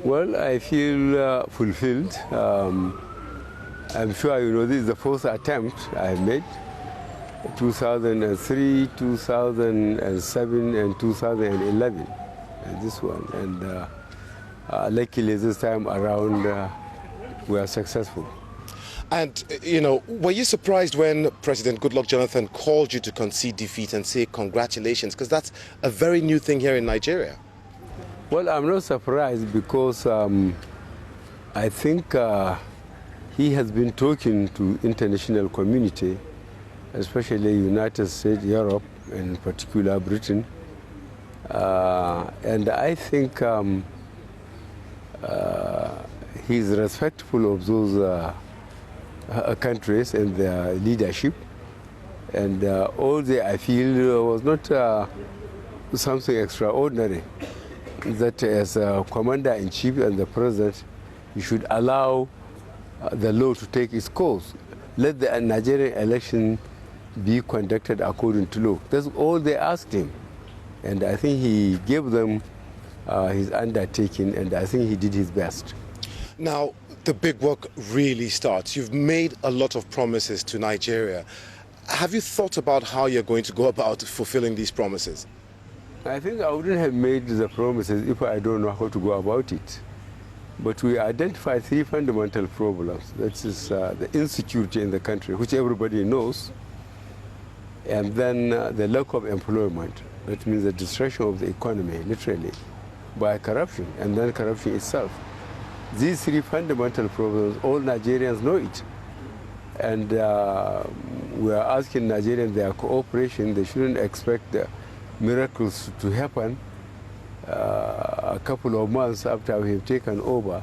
Well, I feel fulfilled. I'm sure you know this is the first attempt I've made. 2003, 2007, and 2011. This one. And luckily this time around we are successful. And, you know, were you surprised when President Goodluck Jonathan called you to concede defeat and say congratulations? Because that's a very new thing here in Nigeria. Well, I'm not surprised because I think he has been talking to international community, especially United States, Europe, and in particular Britain. And I think he's respectful of those countries and their leadership. And all that I feel was not something extraordinary. That as a commander-in-chief and the president, you should allow the law to take its course. Let the Nigerian election be conducted according to law. That's all they asked him. And I think he gave them his undertaking, and I think he did his best. Now, the big work really starts. You've made a lot of promises to Nigeria. Have you thought about how you're going to go about fulfilling these promises? I think I wouldn't have made the promises if I don't know how to go about it. But we identified three fundamental problems. That is the insecurity in the country, which everybody knows, and then the lack of employment. That means the destruction of the economy, literally, by corruption, and then corruption itself. These three fundamental problems, all Nigerians know it. And we are asking Nigerians their cooperation. They shouldn't expect the miracles to happen a couple of months after we have taken over,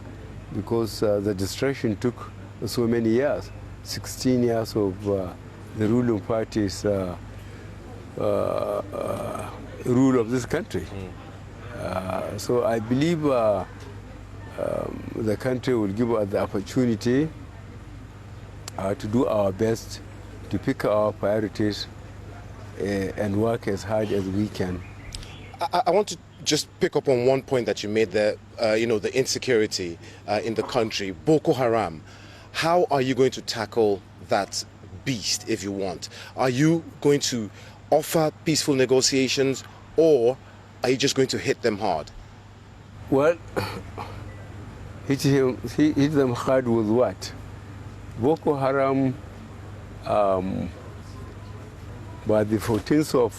because the destruction took so many years, 16 years of the ruling party's rule of this country. So I believe the country will give us the opportunity to do our best, to pick our priorities and work as hard as we can. I want to just pick up on one point that you made there, you know, the insecurity in the country, Boko Haram. How are you going to tackle that beast, if you want? Are you going to offer peaceful negotiations, or are you just going to hit them hard? Well, hit them hard with what? Boko Haram, by the 14th of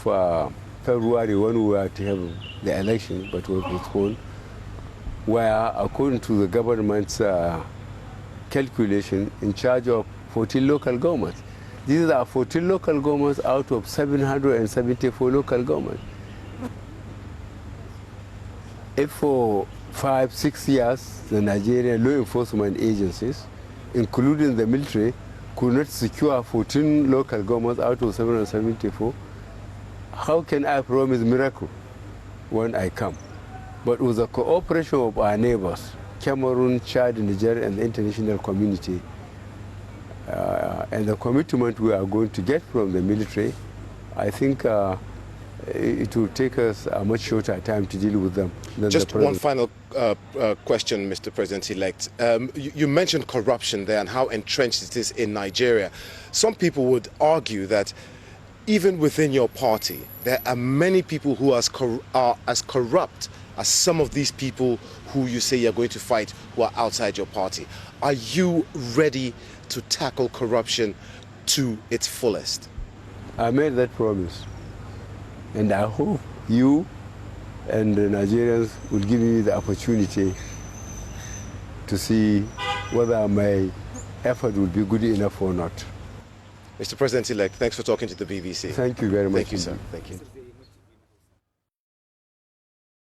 February, when we were to have the election, but was postponed, were, according to the government's calculation, in charge of 14 local governments. These are 14 local governments out of 774 local governments. If for 5-6 years, the Nigerian law enforcement agencies, including the military, could not secure 14 local governments out of 774, how can I promise miracle when I come? But with the cooperation of our neighbors, Cameroon, Chad, Niger, and the international community, and the commitment we are going to get from the military, I think it will take us a much shorter time to deal with them. Just one final question, Mr. President-elect. You mentioned corruption there and how entrenched it is in Nigeria. Some people would argue that even within your party, there are many people who are as corrupt as some of these people who you say you're going to fight who are outside your party. Are you ready to tackle corruption to its fullest? I made that promise. And I hope you and the Nigerians will give me the opportunity to see whether my effort will be good enough or not. Mr. President-elect, thanks for talking to the BBC. Thank you very much. Thank you, sir. Thank you.